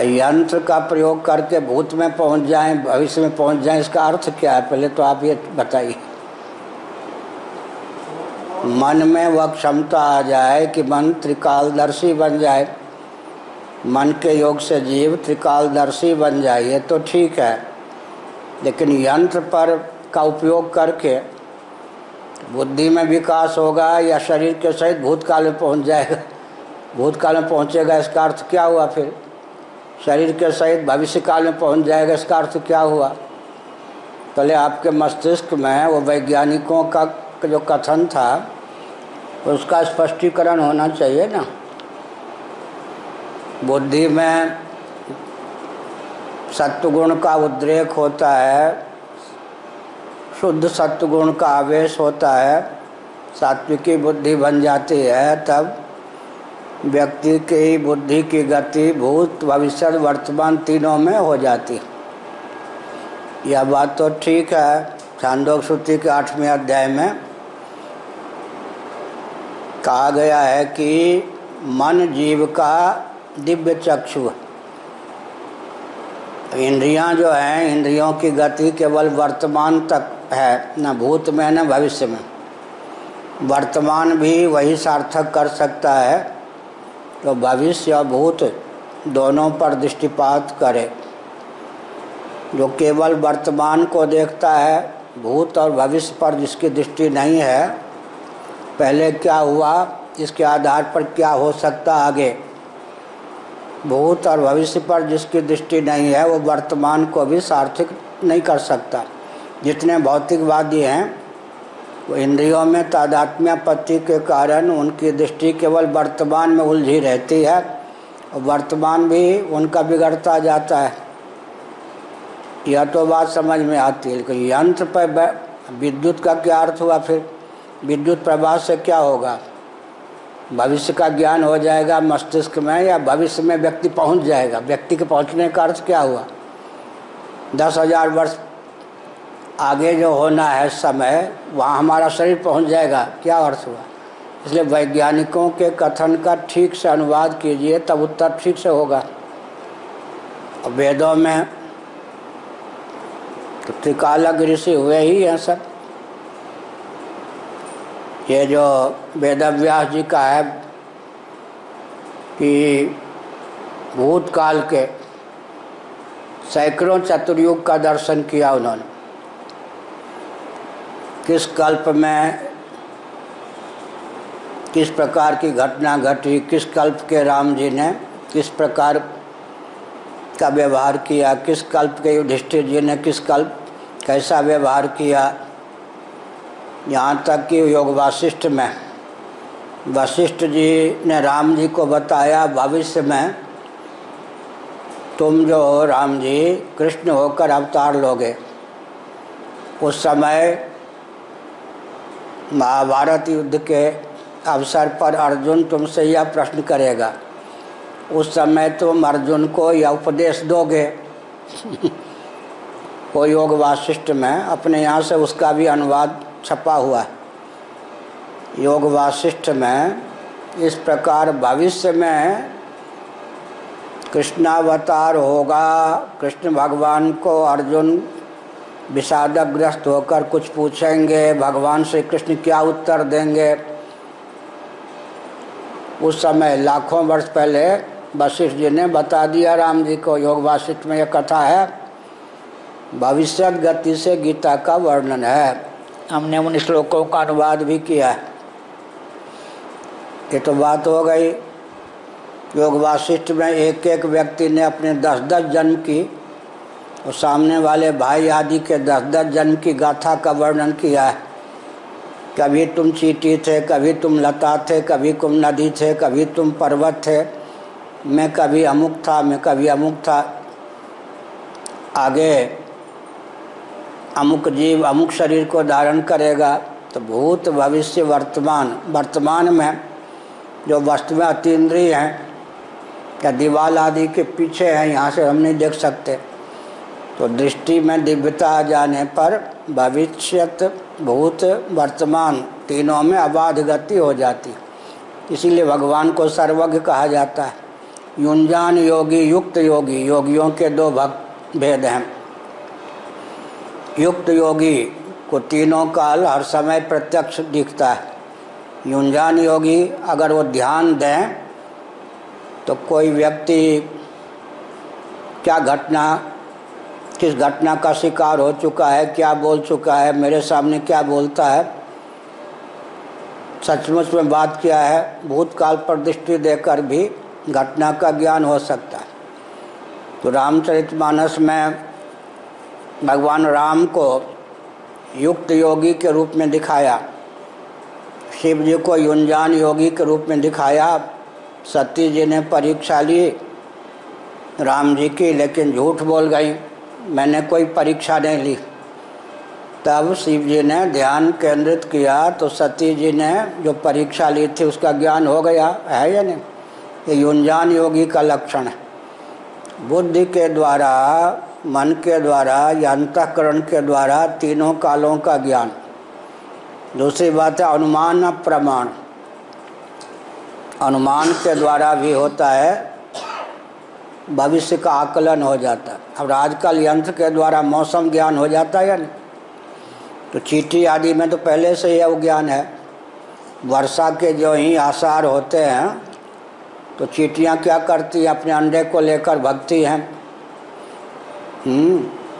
क्या यंत्र का प्रयोग करके भूत में पहुंच जाएं, भविष्य में पहुंच जाएं, इसका अर्थ क्या है? पहले तो आप ये बताइए। मन में वह क्षमता आ जाए कि मन त्रिकालदर्शी बन जाए, मन के योग से जीव त्रिकालदर्शी बन जाए, ये तो ठीक है। लेकिन यंत्र पर का उपयोग करके बुद्धि में विकास होगा या शरीर के सहित भूतकाल में पहुंच जाएगा? भूतकाल में पहुंचेगा, इसका अर्थ क्या हुआ? फिर शरीर के सहित भविष्य काल में पहुंच जाएगा, इसका अर्थ क्या हुआ? पहले आपके मस्तिष्क में वो वैज्ञानिकों का जो कथन था उसका स्पष्टीकरण होना चाहिए ना। बुद्धि में सत्वगुण का उद्रेक होता है, शुद्ध सत्वगुण का आवेश होता है, सात्विकी बुद्धि बन जाती है, तब व्यक्ति की बुद्धि की गति भूत भविष्य वर्तमान तीनों में हो जाती है। यह बात तो ठीक है। छांदोग्य श्रुति के 8वें अध्याय में कहा गया है कि मन जीव का दिव्य चक्षु है। इंद्रियां जो हैं, इंद्रियों की गति केवल वर्तमान तक है, न भूत में न भविष्य में। वर्तमान भी वही सार्थक कर सकता है तो भविष्य और भूत दोनों पर दृष्टिपात करे। जो केवल वर्तमान को देखता है, भूत और भविष्य पर जिसकी दृष्टि नहीं है, पहले क्या हुआ इसके आधार पर क्या हो सकता आगे, भूत और भविष्य पर जिसकी दृष्टि नहीं है वो वर्तमान को भी सार्थक नहीं कर सकता। जितने भौतिकवादी हैं वो इंद्रियों में तादात्म्यापत्ति के कारण उनकी दृष्टि केवल वर्तमान में उलझी रहती है और वर्तमान भी उनका बिगड़ता जाता है। यह तो बात समझ में आती है। लेकिन यंत्र पर विद्युत का क्या अर्थ हुआ? फिर विद्युत प्रवाह से क्या होगा? भविष्य का ज्ञान हो जाएगा मस्तिष्क में या भविष्य में व्यक्ति पहुंच जाएगा? व्यक्ति के पहुंचने का अर्थ क्या हुआ? 10,000 वर्ष आगे जो होना है समय, वहाँ हमारा शरीर पहुंच जाएगा, क्या अर्थ हुआ? इसलिए वैज्ञानिकों के कथन का ठीक से अनुवाद कीजिए, तब उत्तर ठीक से होगा। वेदों में तो त्रिकालज्ञ ऋषि हुए ही हैं सब। ये जो वेदव्यास जी का है कि भूतकाल के सैकड़ों चतुर्युग का दर्शन किया उन्होंने। किस कल्प में किस प्रकार की घटना घटी, किस कल्प के राम जी ने किस प्रकार का व्यवहार किया, किस कल्प के युधिष्ठिर जी ने किस कल्प कैसा व्यवहार किया। यहाँ तक कि योग वासिष्ठ में वशिष्ठ जी ने राम जी को बताया, भविष्य में तुम जो हो राम जी कृष्ण होकर अवतार लोगे। उस समय महाभारत युद्ध के अवसर पर अर्जुन तुमसे यह प्रश्न करेगा, उस समय तुम अर्जुन को यह उपदेश दोगे। वो योग वासिष्ठ में अपने यहाँ से उसका भी अनुवाद छपा हुआ है। योग वासिष्ठ में इस प्रकार भविष्य में कृष्णावतार होगा। कृष्ण भगवान को अर्जुन विषादग्रस्त होकर कुछ पूछेंगे, भगवान श्री कृष्ण क्या उत्तर देंगे। उस समय लाखों वर्ष पहले वशिष्ठ जी ने बता दिया राम जी को। योग वासिष्ठ में यह कथा है, भविष्यत गति से गीता का वर्णन है। हमने उन श्लोकों का अनुवाद भी किया है। ये तो बात हो गई। योग वासिष्ठ में एक एक व्यक्ति ने अपने 10-10 जन्म की और सामने वाले भाई आदि के 10-10 जन्म की गाथा का वर्णन किया है। कभी तुम चींटी थे, कभी तुम लता थे, कभी तुम नदी थे, कभी तुम पर्वत थे, मैं कभी अमुक था, मैं कभी अमुक था। आगे अमुक जीव अमुक शरीर को धारण करेगा। तो भूत भविष्य वर्तमान में जो वस्तुएं अतीन्द्रिय हैं या दीवाल आदि के पीछे हैं, यहाँ से हम नहीं देख सकते, तो दृष्टि में दिव्यता आ जाने पर भविष्यत भूत वर्तमान तीनों में अबाध गति हो जाती। इसीलिए भगवान को सर्वज्ञ कहा जाता है। युंजान योगी, युक्त योगी, योगियों के दो भेद हैं। युक्त योगी को तीनों काल हर समय प्रत्यक्ष दिखता है। युंजान योगी अगर वो ध्यान दें तो कोई व्यक्ति क्या घटना, किस घटना का शिकार हो चुका है, क्या बोल चुका है, मेरे सामने क्या बोलता है, सचमुच में बात क्या है, भूतकाल पर दृष्टि देकर भी घटना का ज्ञान हो सकता है। तो रामचरितमानस में भगवान राम को युक्त योगी के रूप में दिखाया, शिव जी को युंजान योगी के रूप में दिखाया। सती जी ने परीक्षा ली राम जी की, लेकिन झूठ बोल गई, मैंने कोई परीक्षा नहीं ली। तब शिव जी ने ध्यान केंद्रित किया तो सती जी ने जो परीक्षा ली थी उसका ज्ञान हो गया, है या नहीं? ये युंजान योगी का लक्षण है। बुद्धि के द्वारा, मन के द्वारा या अंतःकरण के द्वारा तीनों कालों का ज्ञान। दूसरी बात है अनुमान प्रमाण। अनुमान के द्वारा भी होता है, भविष्य का आकलन हो जाता है। अब आजकल यंत्र के द्वारा मौसम ज्ञान हो जाता है या नहीं? तो चींटी आदि में तो पहले से यह ज्ञान है। वर्षा के जो ही आसार होते हैं तो चींटियाँ क्या करती हैं, अपने अंडे को लेकर भगती हैं।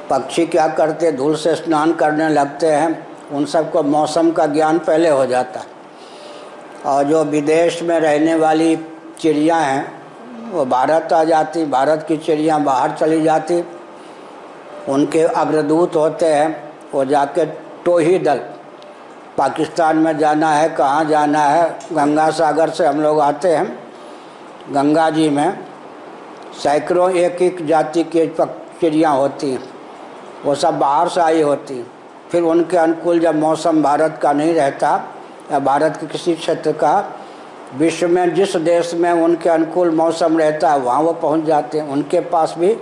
पक्षी क्या करते, धूल से स्नान करने लगते हैं। उन सबको मौसम का ज्ञान पहले हो जाता है। और जो विदेश में रहने वाली चिड़ियाँ हैं वो भारत आ जाती, भारत की चिड़ियाँ बाहर चली जाती। उनके अग्रदूत होते हैं, वो जाके टोही दल, पाकिस्तान में जाना है, कहाँ जाना है, गंगा सागर से हम लोग आते हैं, गंगा जी में सैकड़ों एक एक जाति की चिड़ियाँ होती हैं, वो सब बाहर से आई होती हैं। फिर उनके अनुकूल जब मौसम भारत का नहीं रहता या भारत के किसी क्षेत्र का, विश्व में जिस देश में उनके अनुकूल मौसम रहता है वहाँ वो पहुँच जाते हैं। उनके पास भी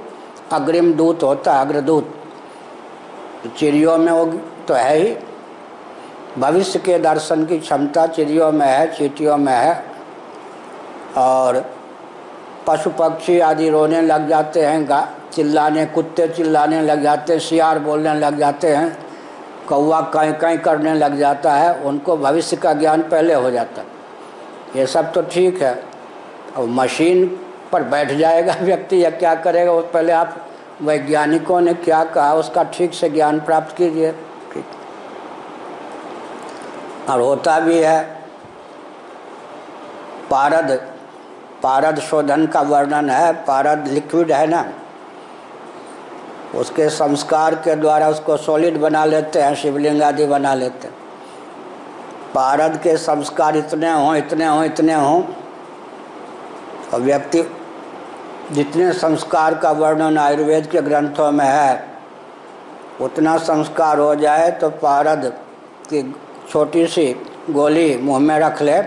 अग्रिम दूत होता है, अग्रदूत। चिड़ियों में वो तो है ही, भविष्य के दर्शन की क्षमता चिड़ियों में है, चींटियों में है। और पशु पक्षी आदि रोने लग जाते हैं, चिल्लाने, कुत्ते चिल्लाने लग जाते हैं, सियार बोलने लग जाते हैं, कौवा काई काई करने लग जाता है। उनको भविष्य का ज्ञान पहले हो जाता है। ये सब तो ठीक है। और मशीन पर बैठ जाएगा व्यक्ति या क्या करेगा, वो पहले आप वैज्ञानिकों ने क्या कहा उसका ठीक से ज्ञान प्राप्त कीजिए। ठीक, और होता भी है। पारद शोधन का वर्णन है। पारद लिक्विड है ना, उसके संस्कार के द्वारा उसको सॉलिड बना लेते हैं, शिवलिंग आदि बना लेते हैं। पारद के संस्कार इतने हों और व्यक्ति जितने संस्कार का वर्णन आयुर्वेद के ग्रंथों में है उतना संस्कार हो जाए तो पारद की छोटी सी गोली मुंह में रख ले,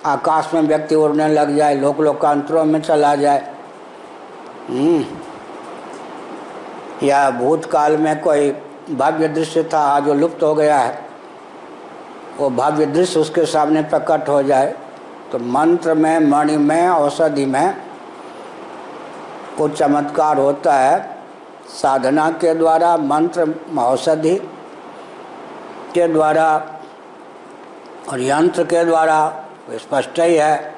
आकाश में व्यक्ति उड़ने लग जाए, लोकांतरों में चला जाए। या भूतकाल में कोई भव्य दृश्य था आज जो लुप्त हो गया है, वो भव्य दृश्य उसके सामने प्रकट हो जाए। तो मंत्र में, मणि में, औषधि में कुछ चमत्कार होता है। साधना के द्वारा, मंत्र औषधि के द्वारा और यंत्र के द्वारा स्पष्ट ही है।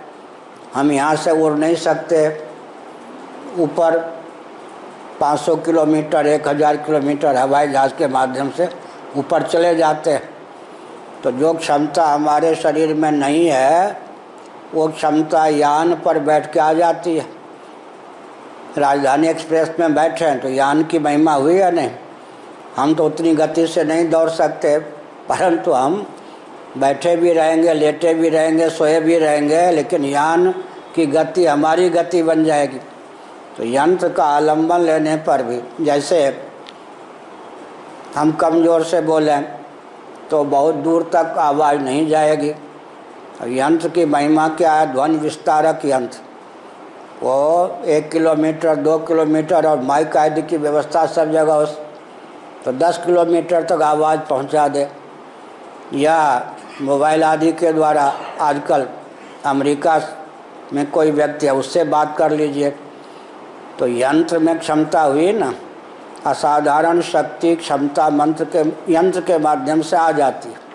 हम यहाँ से उड़ नहीं सकते, ऊपर 500 किलोमीटर, 1000 किलोमीटर हवाई जहाज़ के माध्यम से ऊपर चले जाते हैं। तो जो क्षमता हमारे शरीर में नहीं है वो क्षमता यान पर बैठ के आ जाती है। राजधानी एक्सप्रेस में बैठे हैं तो यान की महिमा हुई है नहीं। हम तो उतनी गति से नहीं दौड़ सकते, परंतु हम बैठे भी रहेंगे, लेटे भी रहेंगे, सोए भी रहेंगे, लेकिन यान की गति हमारी गति बन जाएगी। तो यंत्र का आलम्बन लेने पर भी, जैसे हम कमज़ोर से बोलें तो बहुत दूर तक आवाज़ नहीं जाएगी। और यंत्र की महिमा क्या है? ध्वनि विस्तारक यंत्र, वो 1 किलोमीटर, 2 किलोमीटर और माइक आदि की व्यवस्था सब जगह हो तो 10 किलोमीटर तक आवाज़ पहुंचा दे। या मोबाइल आदि के द्वारा आजकल अमेरिका में कोई व्यक्ति है, उससे बात कर लीजिए। तो यंत्र में क्षमता हुई ना, असाधारण शक्ति क्षमता यंत्र के माध्यम से आ जाती है।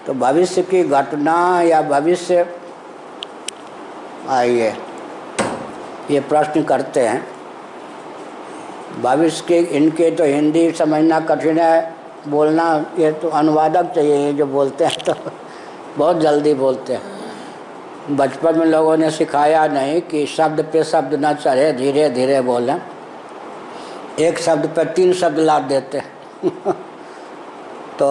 तो भविष्य की घटना या भविष्य, आइए ये प्रश्न करते हैं। भविष्य के इनके तो हिंदी समझना कठिन है, बोलना ये तो अनुवादक चाहिए, ये जो बोलते हैं तो बहुत जल्दी बोलते हैं। बचपन में लोगों ने सिखाया नहीं कि शब्द पे शब्द ना चढ़े, धीरे धीरे बोलें। एक शब्द पे 3 शब्द लाद देते हैं तो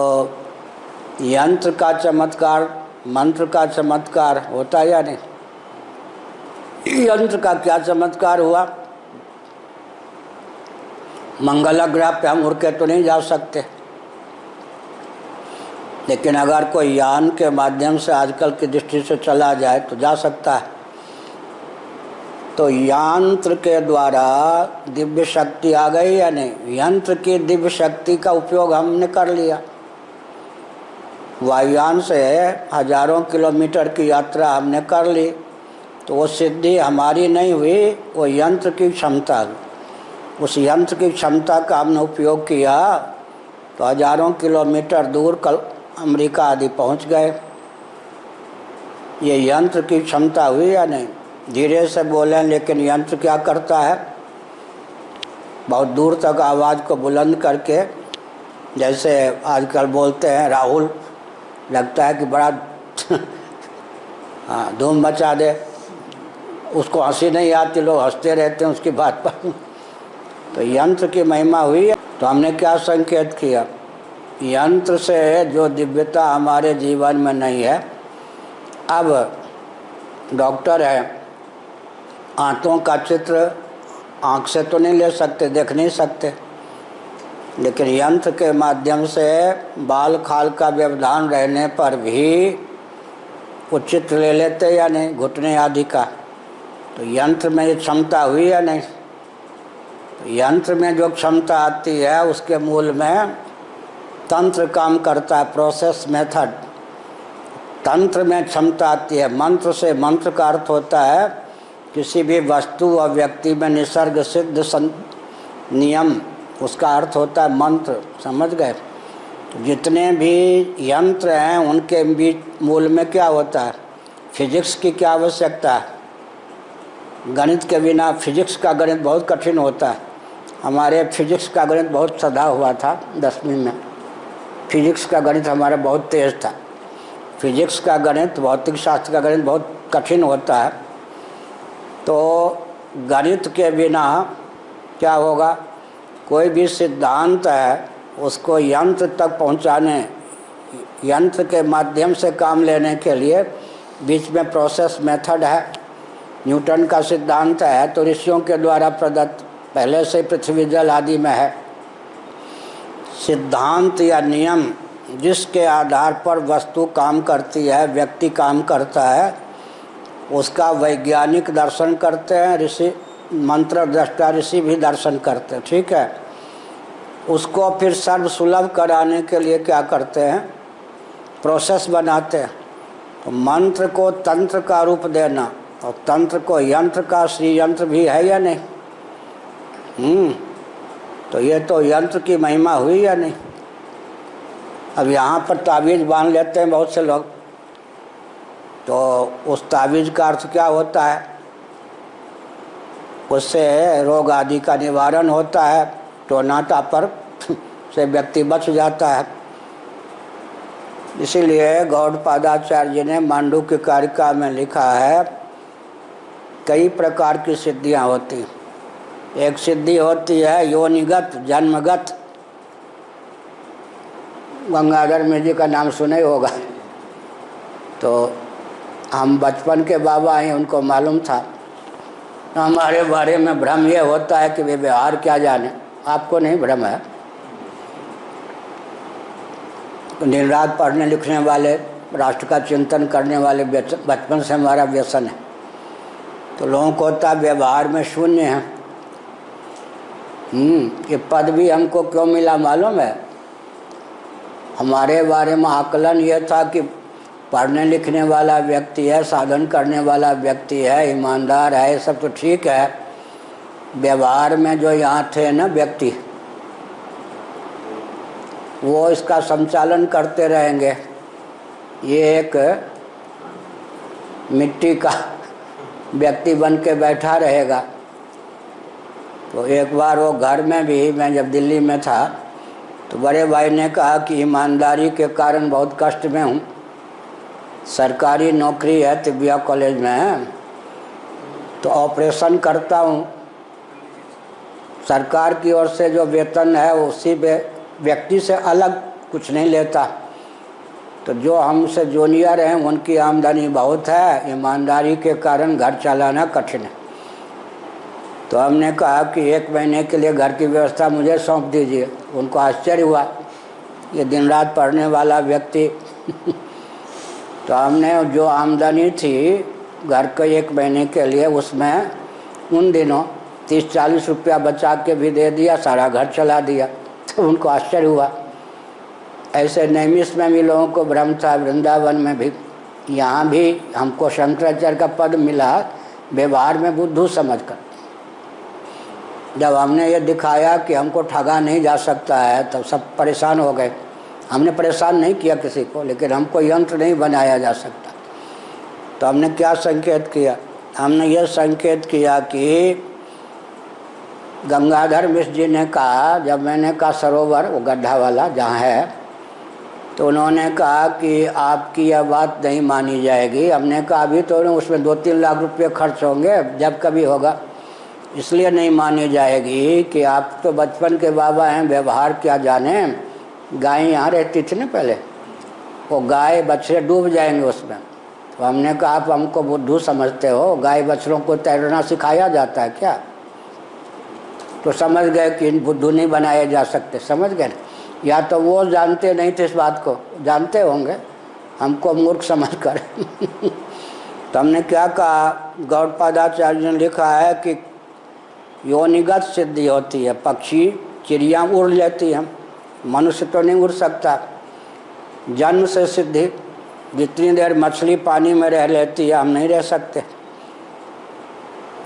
यंत्र का चमत्कार, मंत्र का चमत्कार होता या नहीं? यंत्र का क्या चमत्कार हुआ? मंगल ग्रह पे हम उड़ के तो नहीं जा सकते, लेकिन अगर कोई यान के माध्यम से आजकल की दृष्टि से चला जाए तो जा सकता है। तो यंत्र के द्वारा दिव्य शक्ति आ गई या नहीं? यंत्र की दिव्य शक्ति का उपयोग हमने कर लिया। वायुयान से हजारों किलोमीटर की यात्रा हमने कर ली, तो वो सिद्धि हमारी नहीं हुई, वो यंत्र की क्षमता हुई। उस यंत्र की क्षमता का हमने उपयोग किया तो हजारों किलोमीटर दूर अमेरिका आदि पहुंच गए। ये यंत्र की क्षमता हुई या नहीं? धीरे से बोलें, लेकिन यंत्र क्या करता है? बहुत दूर तक आवाज़ को बुलंद करके, जैसे आजकल बोलते हैं राहुल, लगता है कि बड़ा हाँ धूम मचा दे, उसको हंसी नहीं आती, लोग हंसते रहते हैं उसकी बात पर। तो यंत्र की महिमा हुई है। तो हमने क्या संकेत किया? यंत्र से जो दिव्यता हमारे जीवन में नहीं है। अब डॉक्टर है, आंतों का चित्र आँख से तो नहीं ले सकते, देख नहीं सकते, लेकिन यंत्र के माध्यम से बाल खाल का व्यवधान रहने पर भी वो चित्र ले लेते या नहीं, घुटने आदि का। तो यंत्र में ये क्षमता हुई या नहीं? तो यंत्र में जो क्षमता आती है उसके मूल में तंत्र काम करता है, प्रोसेस मेथड। तंत्र में क्षमता आती है। मंत्र से, मंत्र का अर्थ होता है किसी भी वस्तु और व्यक्ति में निसर्ग सिद्ध नियम, उसका अर्थ होता है मंत्र। समझ गए? तो जितने भी यंत्र हैं उनके बीच मूल में क्या होता है? फिजिक्स की क्या आवश्यकता है? गणित के बिना, फिजिक्स का गणित बहुत कठिन होता है। हमारे फिजिक्स का गणित बहुत सधा हुआ था 10वीं में। फिजिक्स का गणित हमारा बहुत तेज था। फिजिक्स का गणित, भौतिक शास्त्र का गणित बहुत कठिन होता है। तो गणित के बिना क्या होगा? कोई भी सिद्धांत है उसको यंत्र तक पहुंचाने, यंत्र के माध्यम से काम लेने के लिए बीच में प्रोसेस मेथड है। न्यूटन का सिद्धांत है तो ऋषियों के द्वारा प्रदत्त, पहले से पृथ्वी जल आदि में है। सिद्धांत या नियम जिसके आधार पर वस्तु काम करती है, व्यक्ति काम करता है, उसका वैज्ञानिक दर्शन करते हैं, ऋषि मंत्र दृष्टा ऋषि भी दर्शन करते हैं। ठीक है? उसको फिर सर्वसुलभ कराने के लिए क्या करते हैं? प्रोसेस बनाते हैं। तो मंत्र को तंत्र का रूप देना और तंत्र को यंत्र का श्री यंत्र भी है या नहीं? तो ये तो यंत्र की महिमा हुई या नहीं? अब यहाँ पर तावीज़ बांध लेते हैं बहुत से लोग, तो उस तावीज़ का अर्थ क्या होता है? उससे रोग आदि का निवारण होता है, टोनाटा पर से व्यक्ति बच जाता है। इसीलिए गौड़पादाचार्य जी ने मांडुक्य कारिका में लिखा है, कई प्रकार की सिद्धियाँ होती हैं। एक सिद्धि होती है योनिगत, जन्मगत। गंगाधर में जी का नाम सुना ही होगा। तो हम बचपन के बाबा हैं, उनको मालूम था। हमारे बारे में भ्रम ये होता है कि वे व्यवहार क्या जाने, आपको नहीं भ्रम है। दिन रात पढ़ने लिखने वाले, राष्ट्र का चिंतन करने वाले बचपन से हमारा व्यसन है। तो लोगों को होता है व्यवहार में शून्य है। ये पद भी हमको क्यों मिला मालूम है? हमारे बारे में आकलन ये था कि पढ़ने लिखने वाला व्यक्ति है, साधन करने वाला व्यक्ति है, ईमानदार है, ये सब तो ठीक है। व्यवहार में जो यहाँ थे ना व्यक्ति, वो इसका संचालन करते रहेंगे। ये एक मिट्टी का व्यक्ति बन के बैठा रहेगा। तो एक बार वो घर में भी, मैं जब दिल्ली में था तो बड़े भाई ने कहा कि ईमानदारी के कारण बहुत कष्ट में हूँ। सरकारी नौकरी है तिब्बिया कॉलेज में, तो ऑपरेशन करता हूँ, सरकार की ओर से जो वेतन है उसी व्यक्ति से अलग कुछ नहीं लेता। तो जो हमसे जूनियर हैं उनकी आमदनी बहुत है, ईमानदारी के कारण घर चलाना कठिन है। तो हमने कहा कि 1 महीने के लिए घर की व्यवस्था मुझे सौंप दीजिए। उनको आश्चर्य हुआ, ये दिन रात पढ़ने वाला व्यक्ति तो हमने जो आमदनी थी घर के 1 महीने के लिए, उसमें उन दिनों 30-40 रुपया बचा के भी दे दिया, सारा घर चला दिया। तो उनको आश्चर्य हुआ। ऐसे नैमिष में भी लोगों को भ्रम था, वृंदावन में भी। यहाँ भी हमको शंकराचार्य का पद मिला व्यवहार में बुद्धू समझकर। जब हमने ये दिखाया कि हमको ठगा नहीं जा सकता है, तब सब परेशान हो गए। हमने परेशान नहीं किया किसी को, लेकिन हमको यंत्र नहीं बनाया जा सकता। तो हमने क्या संकेत किया? हमने ये संकेत किया कि गंगाधर मिश्र जी ने कहा, जब मैंने कहा सरोवर वो गड्ढा वाला जहाँ है, तो उन्होंने कहा कि आपकी यह बात नहीं मानी जाएगी। हमने कहा अभी तो उसमें 2-3 लाख रुपये खर्च होंगे, जब कभी होगा, इसलिए नहीं मानी जाएगी कि आप तो बचपन के बाबा हैं, व्यवहार क्या जाने। गाय यहाँ रहती थी ना पहले, वो गाय बछड़े डूब जाएंगे उसमें। तो हमने कहा आप हमको बुद्धू समझते हो, गाय बछड़ों को तैरना सिखाया जाता है क्या? तो समझ गए कि बुद्धू नहीं बनाए जा सकते, समझ गए। या तो वो जानते नहीं थे इस बात को, जानते होंगे, हमको मूर्ख समझ कर तो हमने क्या कहा, गौड़पादाचार्य ने लिखा है कि योनिगत सिद्धि होती है, पक्षी चिड़िया उड़ लेती हैं, मनुष्य तो नहीं उड़ सकता। जन्म से सिद्धि, जितनी देर मछली पानी में रह लेती है हम नहीं रह सकते।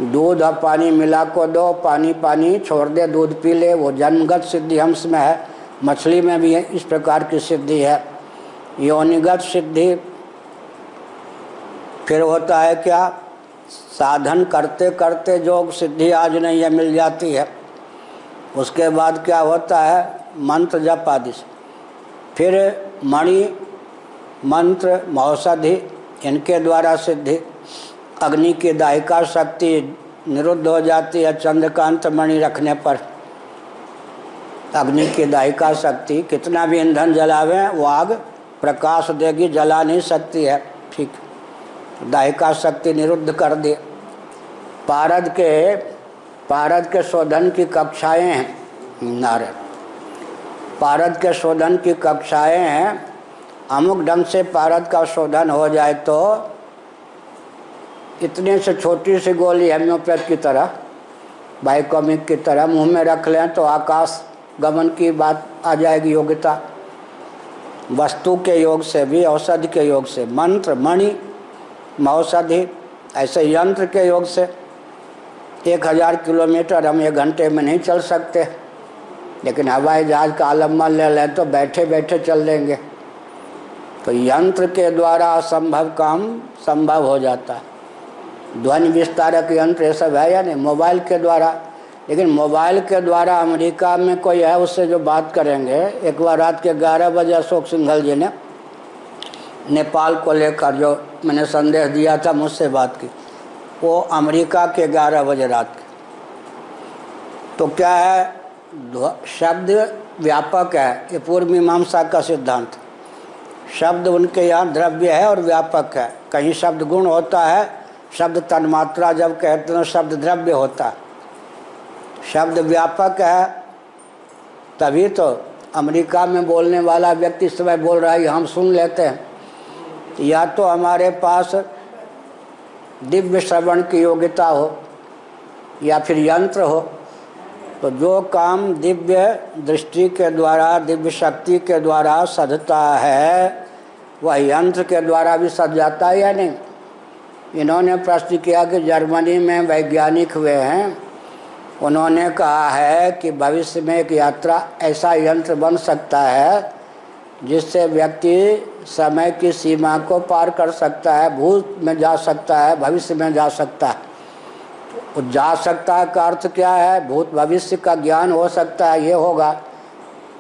दूध और पानी मिला को दो, पानी पानी छोड़ दे, दूध पी ले, वो जन्मगत सिद्धि हंस में है, मछली में भी है, इस प्रकार की सिद्धि है। योनिगत सिद्धि फिर होता है क्या, साधन करते करते जो सिद्धि आज नहीं है मिल जाती है। उसके बाद क्या होता है, मंत्र जप आदि से, फिर मणि मंत्र महौषधि इनके द्वारा सिद्धि। अग्नि की दाहिका शक्ति निरुद्ध हो जाती है चंद्रकांत मणि रखने पर। अग्नि की दाहिका शक्ति कितना भी ईंधन जलावें वो आग प्रकाश देगी, जला नहीं सकती है, ठीक। दाहिका शक्ति निरुद्ध कर दे। पारद के शोधन की कक्षाएं हैं, नारायण, पारद के शोधन की कक्षाएं हैं। अमुक ढंग से पारद का शोधन हो जाए तो इतने से छोटी सी गोली हेम्योपैथ की तरह, बाइकोमिक की तरह मुंह में रख लें तो आकाश गमन की बात आ जाएगी, योग्यता। वस्तु के योग से भी, औषधि के योग से, मंत्र मणि महौषधि, ऐसे यंत्र के योग से 1000 किलोमीटर हम 1 घंटे में नहीं चल सकते, लेकिन हवाई जहाज का आलम्बन ले लें तो बैठे बैठे चल लेंगे। तो यंत्र के द्वारा असंभव काम संभव हो जाता है। ध्वनि विस्तारक यंत्र ये सब है या नहीं, मोबाइल के द्वारा। लेकिन मोबाइल के द्वारा अमेरिका में कोई है उससे जो बात करेंगे, एक बार रात के 11 बजे अशोक सिंघल जी ने नेपाल को लेकर जो मैंने संदेश दिया था, मुझसे बात की, वो अमेरिका के 11 बजे रात के। तो क्या है, शब्द व्यापक है, ये पूर्व मीमांसा का सिद्धांत। शब्द उनके यहाँ द्रव्य है और व्यापक है। कहीं शब्द गुण होता है, शब्द तन्मात्रा जब कहते हैं शब्द द्रव्य होता है। शब्द व्यापक है, तभी तो अमेरिका में बोलने वाला व्यक्ति इस समय बोल रहा है, हम सुन लेते हैं। या तो हमारे पास दिव्य श्रवण की योग्यता हो या फिर यंत्र हो। तो जो काम दिव्य दृष्टि के द्वारा, दिव्य शक्ति के द्वारा सधता है, वह यंत्र के द्वारा भी सज जाता है या नहीं। इन्होंने प्रश्न किया कि जर्मनी में वैज्ञानिक हुए हैं, उन्होंने कहा है कि भविष्य में एक यात्रा ऐसा यंत्र बन सकता है जिससे व्यक्ति समय की सीमा को पार कर सकता है, भूत में जा सकता है, भविष्य में जा सकता है। तो जा सकता है का अर्थ क्या है? भूत भविष्य का ज्ञान हो सकता है, ये होगा।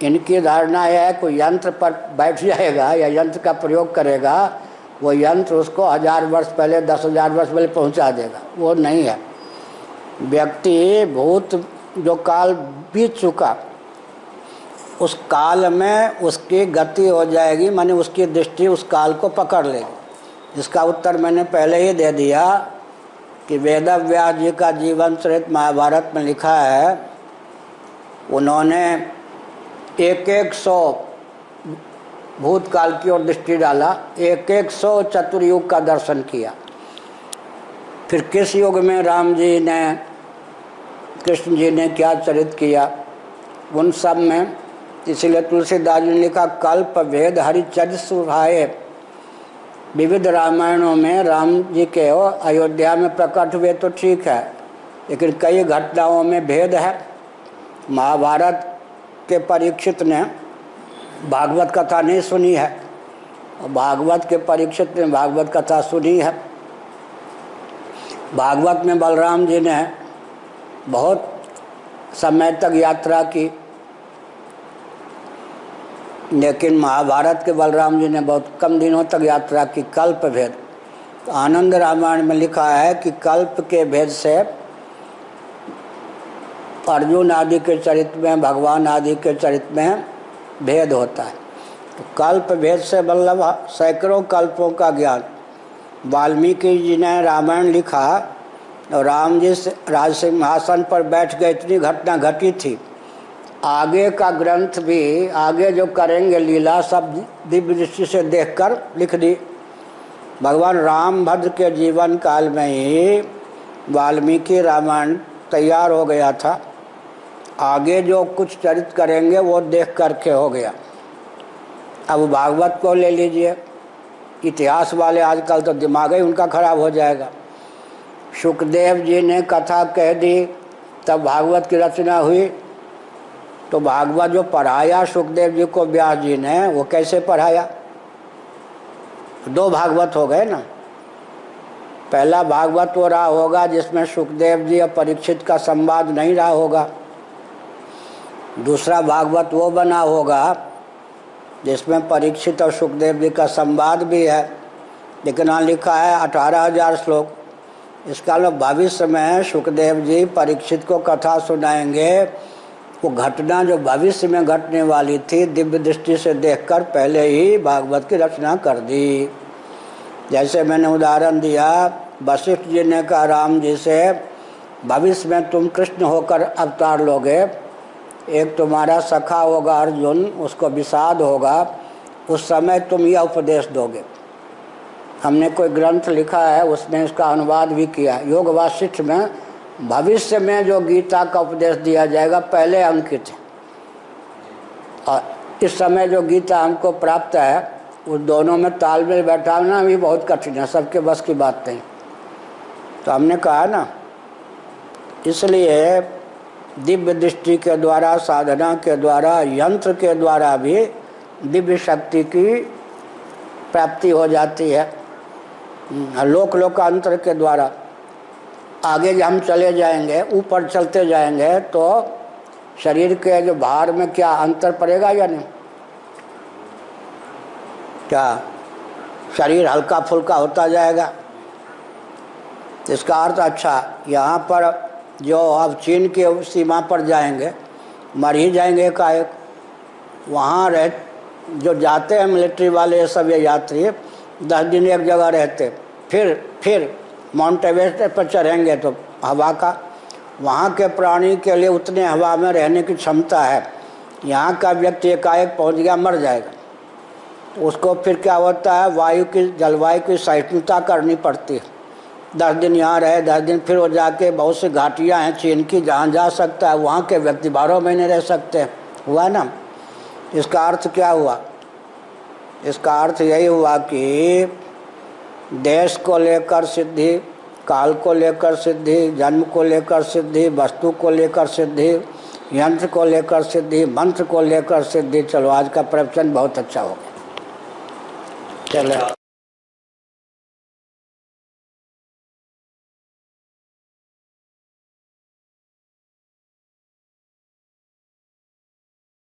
इनकी धारणा यह है कोई यंत्र पर बैठ जाएगा या यंत्र का प्रयोग करेगा, वो यंत्र उसको 1000 वर्ष पहले 10,000 वर्ष पहले पहुंचा देगा। वो नहीं है। व्यक्ति भूत जो काल बीत चुका, उस काल में उसकी गति हो जाएगी, माने उसकी दृष्टि उस काल को पकड़ लेगी। इसका उत्तर मैंने पहले ही दे दिया कि वेदव्यास जी का जीवन चरित महाभारत में लिखा है, उन्होंने 100 भूतकाल की ओर दृष्टि डाला, 100 चतुर्युग का दर्शन किया। फिर किस युग में राम जी ने, कृष्ण जी ने क्या चरित किया, उन सब में। इसलिए तुलसीदास जी ने लिखा कल्प भेद हरिचर्य सुहाए। विविध रामायणों में राम जी के अयोध्या में प्रकट हुए तो ठीक है, लेकिन कई घटनाओं में भेद है। महाभारत के परीक्षित ने भागवत कथा नहीं सुनी है, और भागवत के परीक्षित ने भागवत कथा सुनी है। भागवत में बलराम जी ने बहुत समय तक यात्रा की, लेकिन महाभारत के बलराम जी ने बहुत कम दिनों तक यात्रा की। कल्प भेद, तो आनंद रामायण में लिखा है कि कल्प के भेद से अर्जुन आदि के चरित्र में, भगवान आदि के चरित्र में भेद होता है। तो कल्प भेद से मतलब सैकड़ों कल्पों का ज्ञान। वाल्मीकि जी ने रामायण लिखा और राम जी से राज सिंहासन पर बैठ गए, इतनी घटना घटी थी। आगे का ग्रंथ भी, आगे जो करेंगे लीला, सब दिव्य दृष्टि से देखकर लिख दी। भगवान रामभद्र के जीवन काल में ही वाल्मीकि रामायण तैयार हो गया था। आगे जो कुछ चरित्र करेंगे वो देख करके हो गया। अब भागवत को ले लीजिए, इतिहास वाले आजकल तो दिमाग ही उनका खराब हो जाएगा। शुकदेव जी ने कथा कह दी, तब भागवत की रचना हुई। तो भागवत जो पढ़ाया शुकदेव जी को व्यास जी ने, वो कैसे पढ़ाया? 2 भागवत हो गए ना। पहला भागवत वो रहा होगा जिसमें शुकदेव जी और परीक्षित का संवाद नहीं रहा होगा। दूसरा भागवत वो बना होगा जिसमें परीक्षित और शुकदेव जी का संवाद भी है, लेकिन यहाँ लिखा है 18,000 श्लोक। इसका मतलब भविष्य में शुकदेव जी परीक्षित को कथा सुनाएंगे। वो घटना जो भविष्य में घटने वाली थी, दिव्य दृष्टि से देखकर पहले ही भागवत की रचना कर दी। जैसे मैंने उदाहरण दिया, वशिष्ठ जी ने कहा राम जी से, भविष्य में तुम कृष्ण होकर अवतार लोगे, एक तुम्हारा सखा होगा अर्जुन, उसको विषाद होगा, उस समय तुम यह उपदेश दोगे। हमने कोई ग्रंथ लिखा है, उसमें इसका अनुवाद भी किया। योग वासिष्ठ में भविष्य में जो गीता का उपदेश दिया जाएगा पहले अंकित है, और इस समय जो गीता हमको प्राप्त है, उस दोनों में तालमेल बैठाना भी बहुत कठिन है, सबके बस की बात नहीं। तो हमने कहा ना, इसलिए दिव्य दृष्टि के द्वारा, साधना के द्वारा, यंत्र के द्वारा भी दिव्य शक्ति की प्राप्ति हो जाती है। लोकांतर के द्वारा आगे जब हम चले जाएंगे, ऊपर चलते जाएंगे, तो शरीर के जो भार में क्या अंतर पड़ेगा या नहीं? क्या शरीर हल्का फुल्का होता जाएगा? इसका अर्थ अच्छा, यहाँ पर जो अब चीन के सीमा पर जाएंगे, मर ही जाएंगे एकाएक। वहाँ रह जो जाते हैं मिलिट्री वाले सब, ये यात्री 10 दिन एक जगह रहते, फिर माउंट एवरेस्ट पर चढ़ेंगे तो हवा का, वहाँ के प्राणी के लिए उतने हवा में रहने की क्षमता है। यहाँ का व्यक्ति एकाएक पहुँच गया, मर जाएगा। तो उसको फिर क्या होता है, वायु की, जलवायु की सहिष्णुता करनी पड़ती है। 10 दिन यहाँ रहे, 10 दिन फिर वो जाके, बहुत सी घाटियाँ हैं चीन की जहाँ जा सकता है, वहाँ के व्यक्ति 12 महीने रह सकते हैं। हुआ ना? इसका अर्थ क्या हुआ? इसका अर्थ यही हुआ कि देश को लेकर सिद्धि, काल को लेकर सिद्धि, जन्म को लेकर सिद्धि, वस्तु को लेकर सिद्धि, यंत्र को लेकर सिद्धि, मंत्र को लेकर सिद्धि। चलो आज का प्रवचन बहुत अच्छा हो गया। चलो।